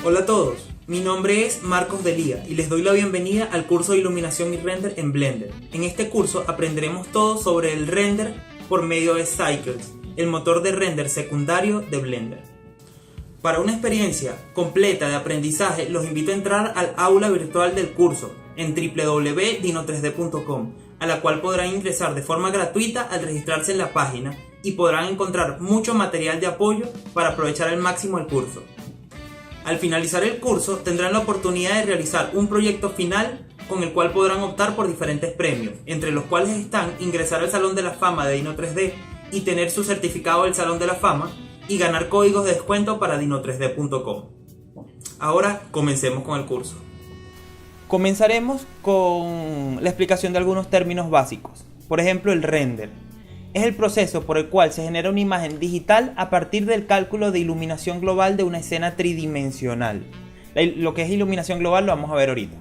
Hola a todos, mi nombre es Marcos Delía y les doy la bienvenida al curso de iluminación y render en Blender. En este curso aprenderemos todo sobre el render por medio de Cycles, el motor de render secundario de Blender. Para una experiencia completa de aprendizaje, los invito a entrar al aula virtual del curso en www.dino3d.com, a la cual podrán ingresar de forma gratuita al registrarse en la página y podrán encontrar mucho material de apoyo para aprovechar al máximo el curso. Al finalizar el curso tendrán la oportunidad de realizar un proyecto final con el cual podrán optar por diferentes premios, entre los cuales están ingresar al Salón de la Fama de Dino3D y tener su certificado del Salón de la Fama y ganar códigos de descuento para dino3d.com. Ahora comencemos con el curso. Comenzaremos con la explicación de algunos términos básicos. Por ejemplo, el render es el proceso por el cual se genera una imagen digital a partir del cálculo de iluminación global de una escena tridimensional. Lo que es iluminación global lo vamos a ver ahorita.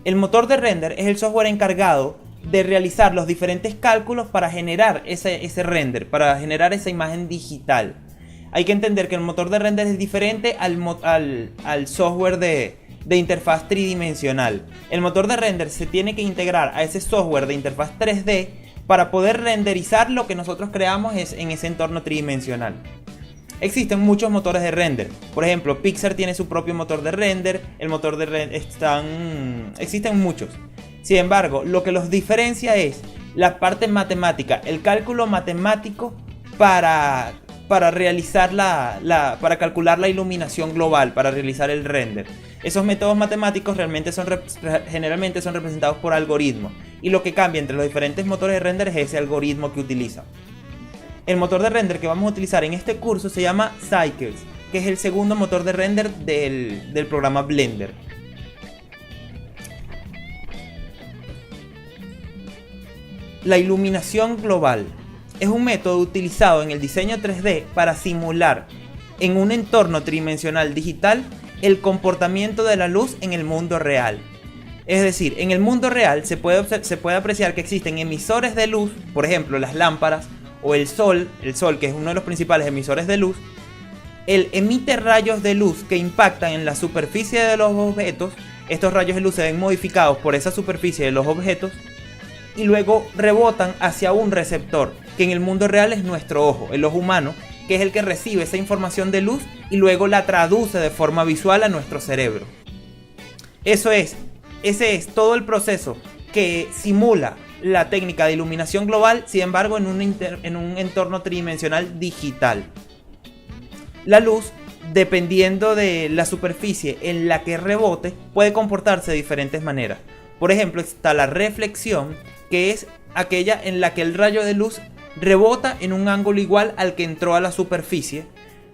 El motor de render es el software encargado de realizar los diferentes cálculos para generar ese render, para generar esa imagen digital. Hay que entender que el motor de render es diferente al software de interfaz tridimensional. El motor de render se tiene que integrar a ese software de interfaz 3D para poder renderizar lo que nosotros creamos en ese entorno tridimensional. Existen muchos motores de render. Por ejemplo, Pixar tiene su propio motor de render. Existen muchos. Sin embargo, lo que los diferencia es la parte matemática, el cálculo matemático para realizar para calcular la iluminación global, para realizar el render. Esos métodos matemáticos generalmente son representados por algoritmos, y lo que cambia entre los diferentes motores de render es ese algoritmo que utilizan. El motor de render que vamos a utilizar en este curso se llama Cycles, que es el segundo motor de render del programa Blender. La iluminación global es un método utilizado en el diseño 3D para simular en un entorno tridimensional digital el comportamiento de la luz en el mundo real. Es decir, en el mundo real se puede apreciar que existen emisores de luz, por ejemplo las lámparas o el sol que es uno de los principales emisores de luz. Él emite rayos de luz que impactan en la superficie de los objetos. Estos rayos de luz se ven modificados por esa superficie de los objetos y luego rebotan hacia un receptor, que en el mundo real es nuestro ojo, el ojo humano, que es el que recibe esa información de luz y luego la traduce de forma visual a nuestro cerebro. Ese es todo el proceso que simula la técnica de iluminación global, sin embargo en un entorno tridimensional digital. La luz, dependiendo de la superficie en la que rebote, puede comportarse de diferentes maneras. Por ejemplo, está la reflexión, que es aquella en la que el rayo de luz rebota en un ángulo igual al que entró a la superficie.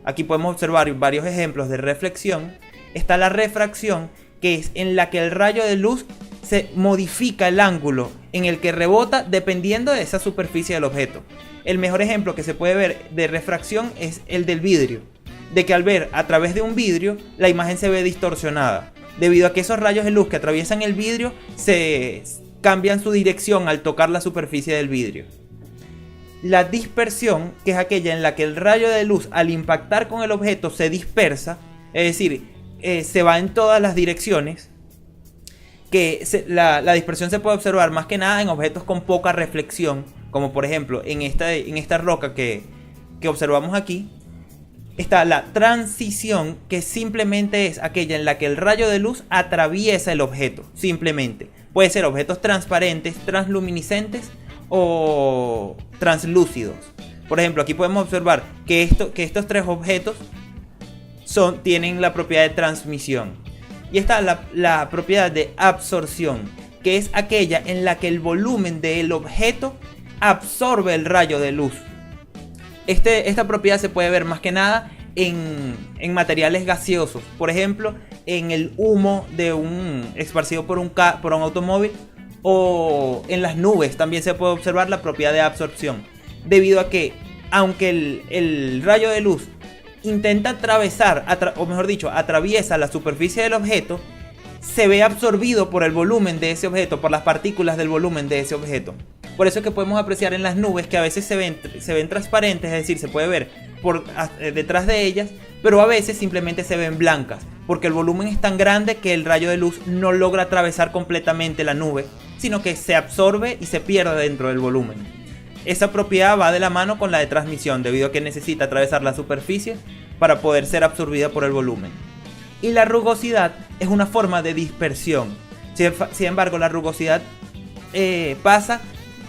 Aquí podemos observar varios ejemplos de reflexión. Está la refracción, que es en la que el rayo de luz se modifica el ángulo en el que rebota dependiendo de esa superficie del objeto. El mejor ejemplo que se puede ver de refracción es el del vidrio, de que al ver a través de un vidrio la imagen se ve distorsionada, debido a que esos rayos de luz que atraviesan el vidrio se cambian su dirección al tocar la superficie del vidrio. La dispersión, que es aquella en la que el rayo de luz al impactar con el objeto se dispersa, es decir, se va en todas las direcciones. La dispersión se puede observar más que nada en objetos con poca reflexión, como por ejemplo en esta roca que observamos aquí. Está la transición, que simplemente es aquella en la que el rayo de luz atraviesa el objeto, simplemente. Puede ser objetos transparentes, transluminiscentes o translúcidos. Por ejemplo, aquí podemos observar que estos tres objetos tienen la propiedad de transmisión. Y está la propiedad de absorción, que es aquella en la que el volumen del objeto absorbe el rayo de luz. Esta propiedad se puede ver más que nada en materiales gaseosos. Por ejemplo, en el humo esparcido por un automóvil, o en las nubes también se puede observar la propiedad de absorción, debido a que aunque el rayo de luz intenta atravesar, o mejor dicho, atraviesa la superficie del objeto, se ve absorbido por el volumen de ese objeto, por las partículas del volumen de ese objeto. Por eso es que podemos apreciar en las nubes que a veces se ven transparentes, es decir, se puede ver detrás de ellas, pero a veces simplemente se ven blancas, porque el volumen es tan grande que el rayo de luz no logra atravesar completamente la nube, sino que se absorbe y se pierde dentro del volumen. Esa propiedad va de la mano con la de transmisión, debido a que necesita atravesar la superficie para poder ser absorbida por el volumen. Y la rugosidad es una forma de dispersión. Sin embargo, la rugosidad pasa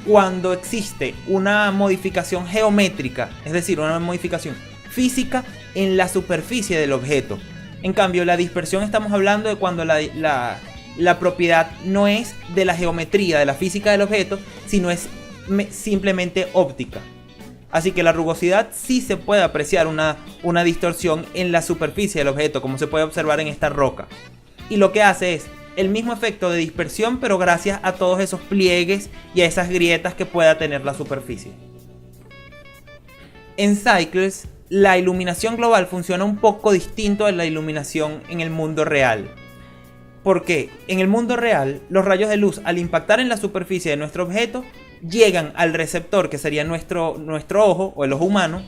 cuando existe una modificación geométrica, es decir, una modificación física en la superficie del objeto. En cambio, la dispersión estamos hablando de cuando la propiedad no es de la geometría, de la física del objeto, sino es simplemente óptica. Así que la rugosidad sí se puede apreciar una distorsión en la superficie del objeto, como se puede observar en esta roca. Y lo que hace es el mismo efecto de dispersión, pero gracias a todos esos pliegues y a esas grietas que pueda tener la superficie. En Cycles, la iluminación global funciona un poco distinto de la iluminación en el mundo real. Porque en el mundo real, los rayos de luz, al impactar en la superficie de nuestro objeto, llegan al receptor, que sería nuestro ojo o el ojo humano,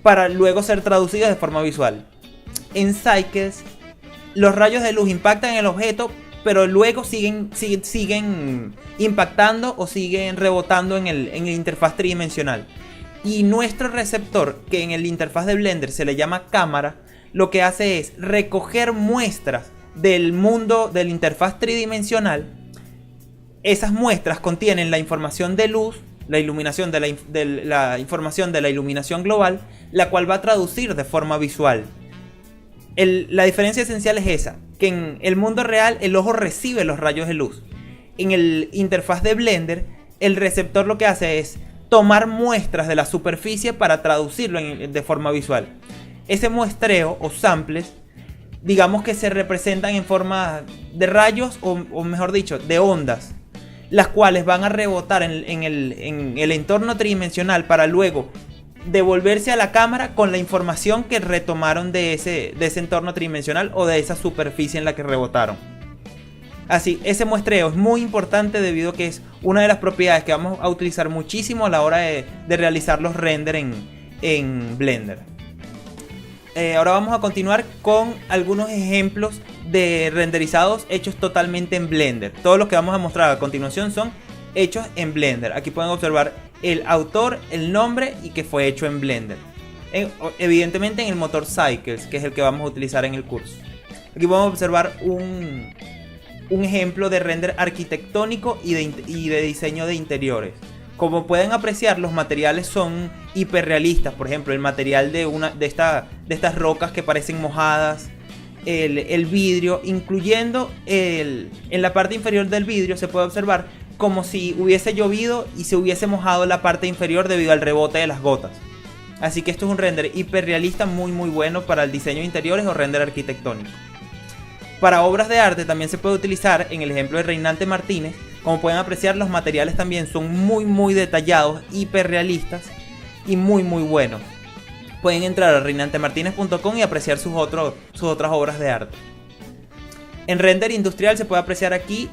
para luego ser traducidos de forma visual. En Cycles, los rayos de luz impactan en el objeto, pero luego siguen impactando o siguen rebotando en el interfaz tridimensional. Y nuestro receptor, que en el interfaz de Blender se le llama cámara, lo que hace es recoger muestras del mundo del interfaz tridimensional. Esas muestras contienen la información de luz, la iluminación la información de la iluminación global, la cual va a traducir de forma visual. La diferencia esencial es esa, que en el mundo real el ojo recibe los rayos de luz. En el interfaz de Blender, el receptor lo que hace es tomar muestras de la superficie para traducirlo de forma visual. Ese muestreo o samples, digamos que se representan en forma de rayos o mejor dicho, de ondas, las cuales van a rebotar en el entorno tridimensional para luego devolverse a la cámara con la información que retomaron de ese entorno tridimensional o de esa superficie en la que rebotaron. Así, ese muestreo es muy importante debido a que es una de las propiedades que vamos a utilizar muchísimo a la hora de realizar los renders en Blender. Ahora vamos a continuar con algunos ejemplos de renderizados hechos totalmente en Blender. Todos los que vamos a mostrar a continuación son hechos en Blender. Aquí pueden observar el autor, el nombre y que fue hecho en Blender. Evidentemente en el motor Cycles, que es el que vamos a utilizar en el curso. Aquí podemos observar un ejemplo de render arquitectónico y de diseño de interiores. Como pueden apreciar, los materiales son hiperrealistas. Por ejemplo, el material de estas rocas que parecen mojadas, el vidrio, incluyendo en la parte inferior del vidrio se puede observar como si hubiese llovido y se hubiese mojado la parte inferior debido al rebote de las gotas. Así que esto es un render hiperrealista muy bueno para el diseño de interiores o render arquitectónico. Para obras de arte también se puede utilizar en el ejemplo de Reinante Martínez. Como pueden apreciar, los materiales también son muy detallados, hiperrealistas y muy buenos. Pueden entrar a reinantemartinez.com y apreciar sus otras obras de arte. En render industrial se puede apreciar aquí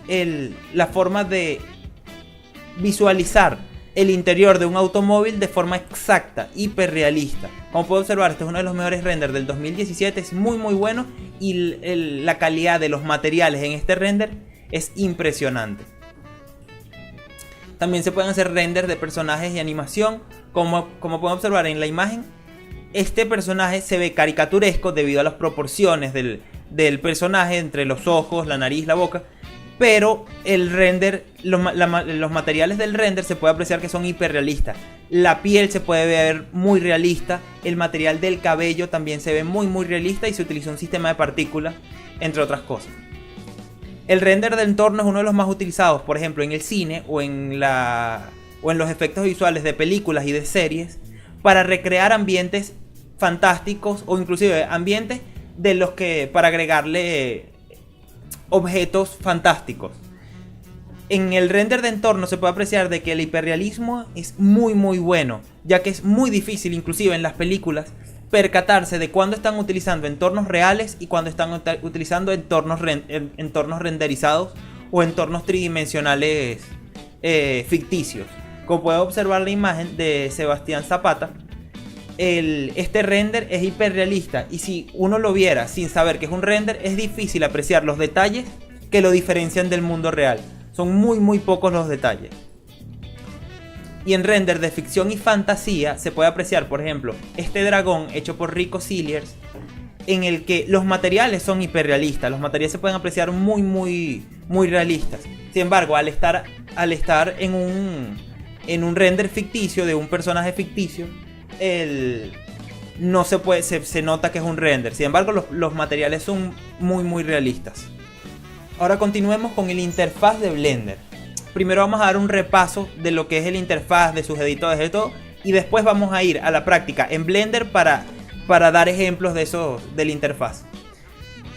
la forma de visualizar el interior de un automóvil de forma exacta, hiperrealista. Como pueden observar, este es uno de los mejores renders del 2017, es muy bueno y la calidad de los materiales en este render es impresionante. También se pueden hacer renders de personajes y animación. Como pueden observar en la imagen, este personaje se ve caricaturesco debido a las proporciones del personaje entre los ojos, la nariz, la boca. Pero el render, los materiales del render se puede apreciar que son hiperrealistas. La piel se puede ver muy realista. El material del cabello también se ve muy realista y se utiliza un sistema de partículas, entre otras cosas. El render de entorno es uno de los más utilizados, por ejemplo, en el cine o en los efectos visuales de películas y de series, para recrear ambientes fantásticos o inclusive ambientes de los que para agregarle objetos fantásticos. En el render de entorno se puede apreciar de que el hiperrealismo es muy bueno, ya que es muy difícil inclusive en las películas percatarse de cuándo están utilizando entornos reales y cuándo están utilizando entornos renderizados o entornos tridimensionales ficticios. Como puede observar la imagen de Sebastián Zapata, este render es hiperrealista, y si uno lo viera sin saber que es un render, es difícil apreciar los detalles que lo diferencian del mundo real. Son muy pocos los detalles. Y en render de ficción y fantasía se puede apreciar, por ejemplo, este dragón hecho por Rico Cilliers, en el que los materiales son hiperrealistas. Los materiales se pueden apreciar muy realistas. Sin embargo, al estar en un render ficticio de un personaje ficticio, no se puede, se nota que es un render. Sin embargo, los materiales son muy realistas. Ahora continuemos con el interfaz de Blender. Primero vamos a dar un repaso de lo que es el interfaz, de sus editores, de todo, y después vamos a ir a la práctica en Blender para dar ejemplos de la interfaz.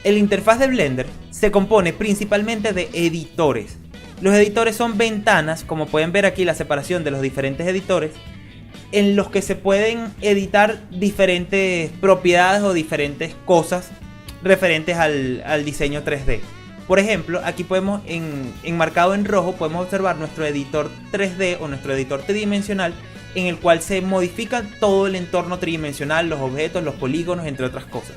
El interfaz de Blender se compone principalmente de editores. Los editores son ventanas, como pueden ver aquí la separación de los diferentes editores, en los que se pueden editar diferentes propiedades o diferentes cosas referentes al diseño 3D. Por ejemplo, aquí podemos, enmarcado en rojo, podemos observar nuestro editor 3D o nuestro editor tridimensional, en el cual se modifica todo el entorno tridimensional, los objetos, los polígonos, entre otras cosas.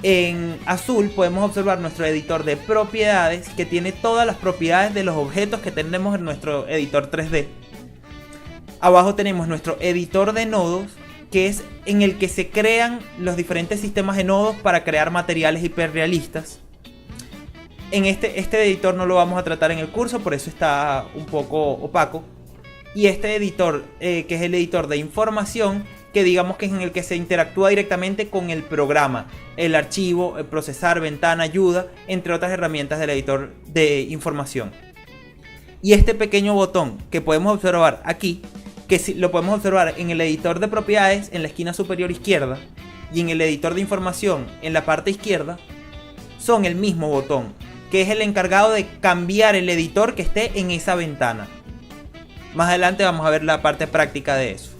En azul podemos observar nuestro editor de propiedades, que tiene todas las propiedades de los objetos que tenemos en nuestro editor 3D. Abajo tenemos nuestro editor de nodos, que es en el que se crean los diferentes sistemas de nodos para crear materiales hiperrealistas. En este editor no lo vamos a tratar en el curso, por eso está un poco opaco. Y este editor, que es el editor de información, que digamos que es en el que se interactúa directamente con el programa, el archivo, el procesar, ventana, ayuda, entre otras herramientas del editor de información. Y este pequeño botón que podemos observar aquí, que lo podemos observar en el editor de propiedades en la esquina superior izquierda y en el editor de información en la parte izquierda, son el mismo botón, que es el encargado de cambiar el editor que esté en esa ventana. Más adelante vamos a ver la parte práctica de eso.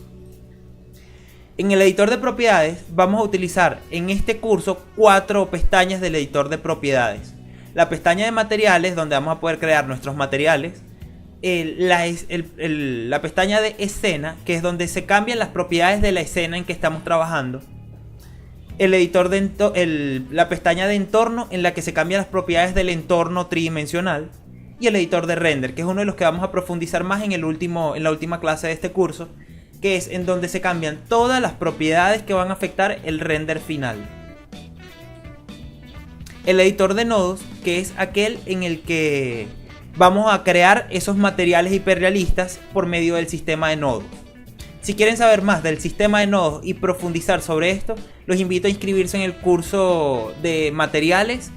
En el editor de propiedades vamos a utilizar en este curso 4 pestañas del editor de propiedades. La pestaña de materiales, donde vamos a poder crear nuestros materiales. La pestaña de escena, que es donde se cambian las propiedades de la escena en que estamos trabajando. El editor la pestaña de entorno, en la que se cambian las propiedades del entorno tridimensional. Y el editor de render, que es uno de los que vamos a profundizar más en la última clase de este curso, que es en donde se cambian todas las propiedades que van a afectar el render final. El editor de nodos, que es aquel en el que vamos a crear esos materiales hiperrealistas por medio del sistema de nodos. Si quieren saber más del sistema de nodos y profundizar sobre esto, los invito a inscribirse en el curso de materiales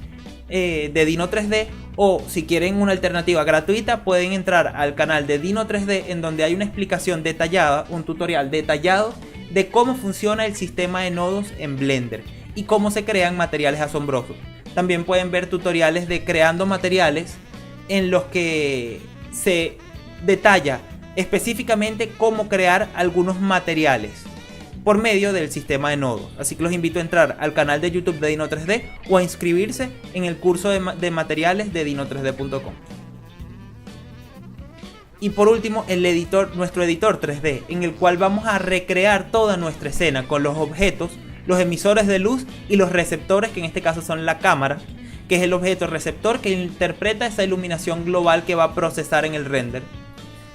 de Dino 3D, o si quieren una alternativa gratuita pueden entrar al canal de Dino 3D, en donde hay una explicación detallada, un tutorial detallado de cómo funciona el sistema de nodos en Blender y cómo se crean materiales asombrosos. También pueden ver tutoriales de creando materiales, en los que se detalla específicamente cómo crear algunos materiales por medio del sistema de nodos. Así que los invito a entrar al canal de YouTube de Dino 3D o a inscribirse en el curso de materiales de dino3d.com. Y por último, nuestro editor 3D, en el cual vamos a recrear toda nuestra escena con los objetos, los emisores de luz y los receptores, que en este caso son la cámara, que es el objeto receptor que interpreta esa iluminación global que va a procesar en el render.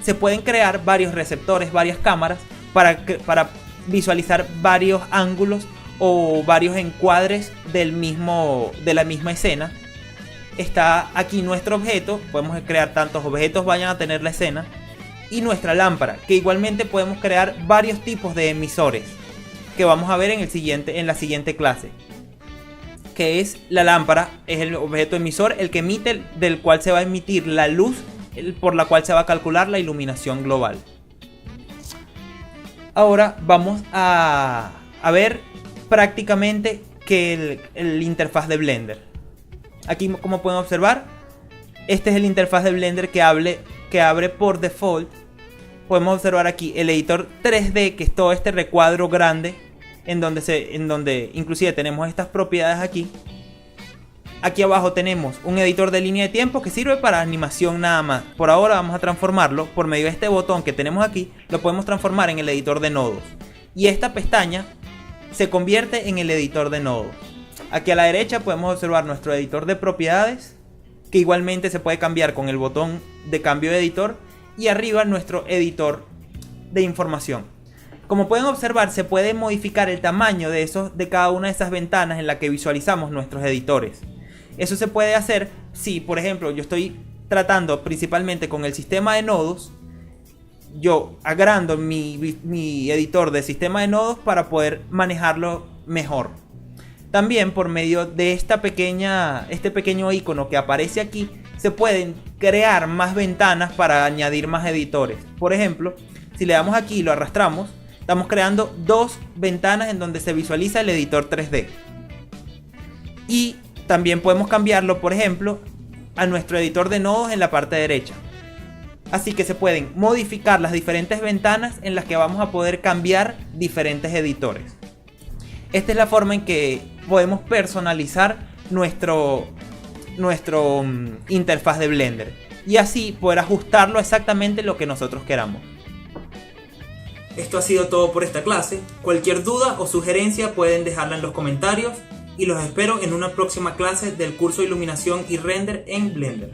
Se pueden crear varios receptores, varias cámaras, para visualizar varios ángulos o varios encuadres de la misma escena. Está aquí nuestro objeto, podemos crear tantos objetos vayan a tener la escena, y nuestra lámpara, que igualmente podemos crear varios tipos de emisores, que vamos a ver en la siguiente clase. Que es la lámpara, es el objeto emisor, el que emite, del cual se va a emitir la luz, por la cual se va a calcular la iluminación global. Ahora vamos a ver prácticamente que el interfaz de Blender. Aquí, como pueden observar, este es el interfaz de Blender que abre por default. Podemos observar aquí el editor 3D, que es todo este recuadro grande, en donde inclusive tenemos estas propiedades aquí. Aquí abajo tenemos un editor de línea de tiempo que sirve para animación nada más. Por ahora vamos a transformarlo por medio de este botón que tenemos aquí. Lo podemos transformar en el editor de nodos. y esta pestaña se convierte en el editor de nodos. Aquí a la derecha podemos observar nuestro editor de propiedades, que igualmente se puede cambiar con el botón de cambio de editor, y arriba nuestro editor de información. Como pueden observar, se puede modificar el tamaño de cada una de esas ventanas en la que visualizamos nuestros editores. Eso se puede hacer si, por ejemplo, yo estoy tratando principalmente con el sistema de nodos, yo agrando mi editor de sistema de nodos para poder manejarlo mejor. También por medio de este pequeño icono que aparece aquí, se pueden crear más ventanas para añadir más editores. Por ejemplo, si le damos aquí y lo arrastramos, estamos creando dos ventanas en donde se visualiza el editor 3D. Y también podemos cambiarlo, por ejemplo, a nuestro editor de nodos en la parte derecha. Así que se pueden modificar las diferentes ventanas en las que vamos a poder cambiar diferentes editores. Esta es la forma en que podemos personalizar nuestro interfaz de Blender y así poder ajustarlo exactamente lo que nosotros queramos. Esto ha sido todo por esta clase. Cualquier duda o sugerencia pueden dejarla en los comentarios y los espero en una próxima clase del curso de iluminación y render en Blender.